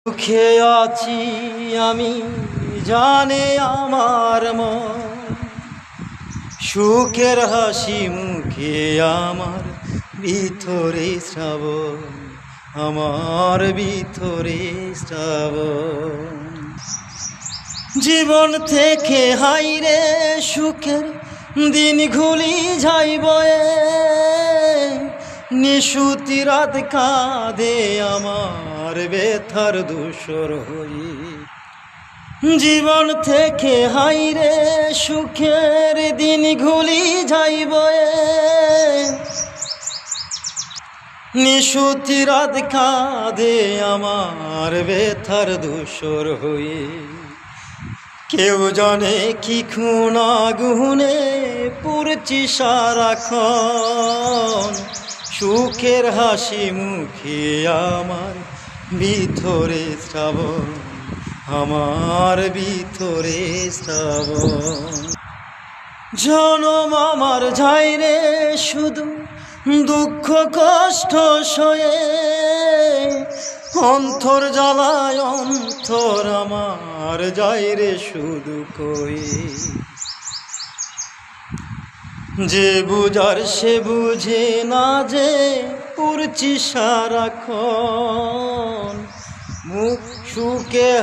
সুখে আছি আমি জানে আমার মন, সুখের হাসি মুখে আমার ভিতরে শ্রাবণ, আমার ভিতরে শ্রাবণ। জীবন থেকে হাইরে সুখের দিন ঘুলি যাইব, নিশুতি রাত কাঁদে আমার ব্যথার ধূসর হই। জীবন থেকে হাইরে সুখের দিন ঘুলি যাইব, নিশুতি রাত কাঁদে আমার ব্যথার ধূসর হই। কেউ জানে কি খুন আগুনে পুড়ছি সারাক্ষণ, সুখের হাসি মুখে আমার ভিতরে শ্রাবণ, আমার ভিতরে শ্রাবণ। জনম আমার যায় রে শুধু দুঃখ কষ্ট সয়ে, অন্তর জ্বালায় অন্তর আমার যায় রে শুধু কয়ে। যে বুঝার সে বুঝে না যে পুড়ছি সারাক্ষণ, মুখ সুখে